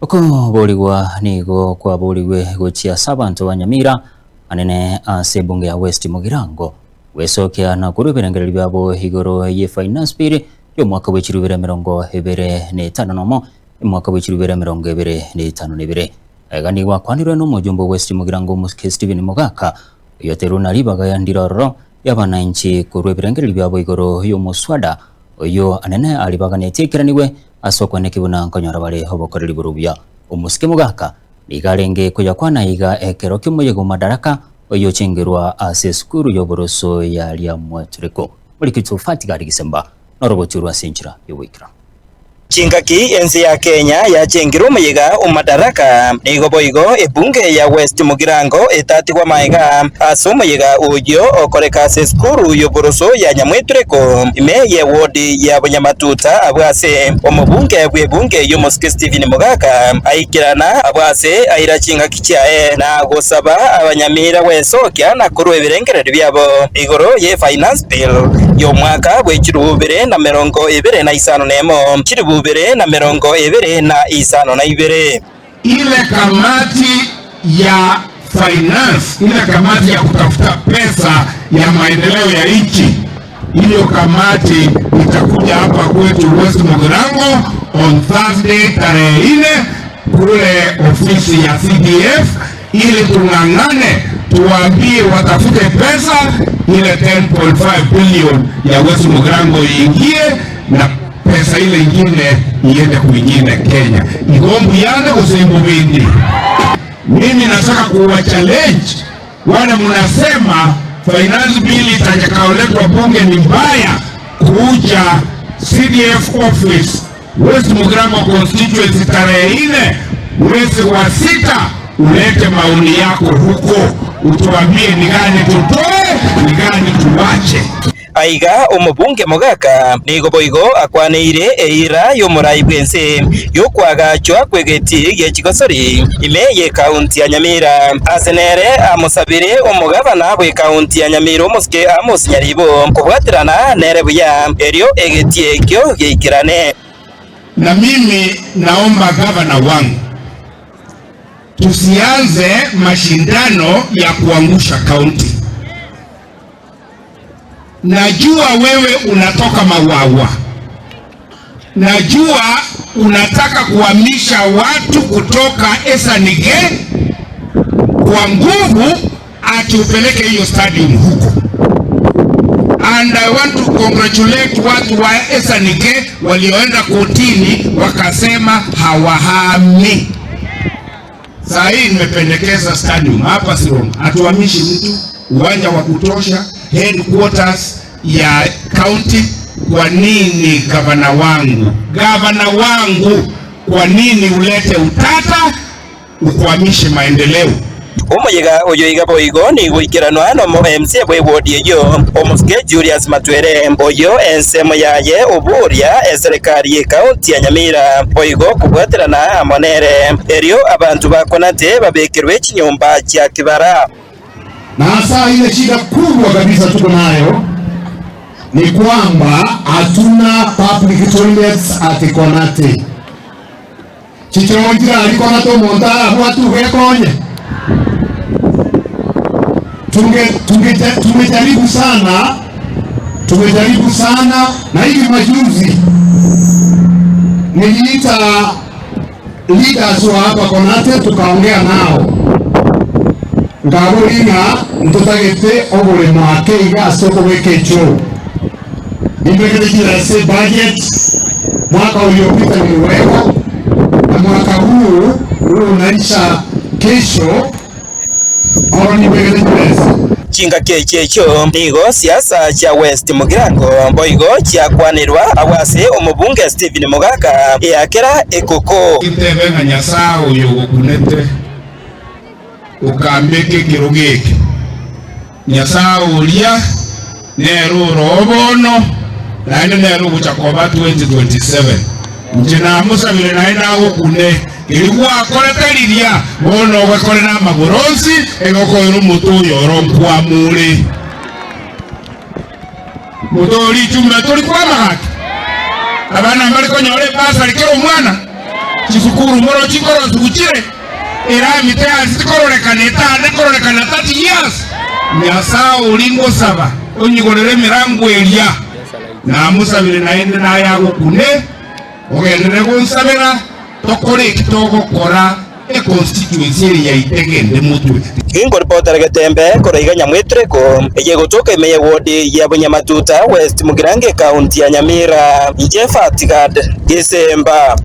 Uko boligwa nigo kwa boligwe gochia sabantu wa Nyamira anene ase bunge ya West Mugirango wesokea na kurubirangira byabo higoro ye finance bill yo mwaka wa 2025 nomo mwaka wa 2025 agani wa kwanirwe no mujumbo West Mugirango Muske Steven Mugaka yoteruna libaga ya ndiroro y'abananchi kurubirangira byabo higoro yo muswada oyo anene alibaganetiikiraniwe asokwa nekibuna nkonyora bale hobokoreri burubya Muske Mugaka ligarenge kuja kwana iga ekero kimuyego madaraka oyo chengerwa ase skuru yoboroso ya Lyamwatureko muri kitufatiga Disemba noroboturwa senchira yowikira Chingaki enzi ya Kenya ya chengiru muyiga umadaraka nigo boigo ebunge ya West Mugirango etati kwa maiga aso muyiga uyo okoreka se skuru yoboroso ya Nyamwatureko ime ye wodi ya Bunyamatuta abwase omubunge bwebunge yo Muske Steven Mugaka aikirana abwase aira chingaki chae na gosaba abanyamira wesokya na kurubirengerero byabo igoro ye finance bill yo mwaka wa 2025 nemo bere na 2022 ile kamati ya finance, ile kamati ya kutafuta pesa ya maendeleo ya nchi, hiyo kamati itakuja hapa kwetu West Mugirango on Thursday tarehe 4 kule ofisi ya CDF ili tung'ang'ane tuwaambie watafute pesa ile 10.5 billion ya West Mugirango iingie na pesa ile ingine iende kwingine Kenya. Igombu yana usembo bindi. Mimi nataka kuwa challenge wale mnasema finance bill itakayoletwa bunge ni mbaya, kuja CDF office West Mugirango constituency tarehe 4 mwezi wa 6 ulete maoni yako huko, utuambie ni gani tutoe, ni gani tuwache. Aiga umubunge Mugaka nigo boigo akwaneire eira yo murai bwense yo kwagachwa kwegeti ye Kigosori ime ye county ya Nyamira asenere amusabire umugabana bwe county ya Nyamira Muske Amos Nyaribo kubwatirana nere buya erio egeti ekyo yeikirane. Na mimi naomba gavana wangu tusianze mashindano ya kuangusha county. Najua wewe unatoka Mawawa, najua unataka kuhamisha watu kutoka Esanige kwa nguvu atupeleke hiyo stadium huko. And I want to congratulate watu wa Esanige walioenda kotini wakasema hawahami. Saa hii nimependekeza stadium hapa Sirongo, atuhamishi mtu, uwanja wa kutosha, headquarters ya county. Kwa nini gavana wangu, kwa nini ulete utata ukwamishe maendeleo? Umuyiga oyo iga boigo ni guikiranwa no MC bwe wodi eyo Muske Julius Matwere oyo ensemo yaye oburia serikali ye county ya Nyamira boigo kubwatirana amonere erio abantu bakonate babekirwe kinyumba kya Kibara. Na hasa ile shida kubwa kabisa tuko nayo ni kwamba hatuna public toilets at Konate. Chichonjira alikonate monta watu wekonye. Tumejaribu sana na hivi majuzi niliita leaders wa hapa Konate tukaongea nao. Ngaburinga ntotagete obule mwake iga soko wekecho nimekelekira se budget mwaka uliopita niliweka na mwaka huu unaisha kesho au nimekelekira chinga kechecho nigo siasa cha West Mugirango boigo kyakwanirwa abwase umubunge Steven Mugaka yakera ekoko kitebenga nyasaa uyo kunete ukambeke kirugeke nyasaa ulia nero robono nane nero buchakoba 2027 njina musa vile naenda okune ilikuwa akoletalilia bono wakole na maburonsi egoko ero mutu yoro mpwa mule mutori chumba tori kwa mahaki abana mbali konyole pasa likero mwana chisukuru moro chikoro zukuchire era mitea zitikorolekana etane korolekana 30 years nyasao ulingo saba onyigorere mirango elia na musabire naende nayago kune ogendere gonsabera tokore kitogokora e constituency ya itegende mutwe Kingo reporter Getembe Koreiga Nyamwitreko yegotoka imeye wodi ya Bunyamatuta West Mugirange County ya Nyamira Jeff Atigad December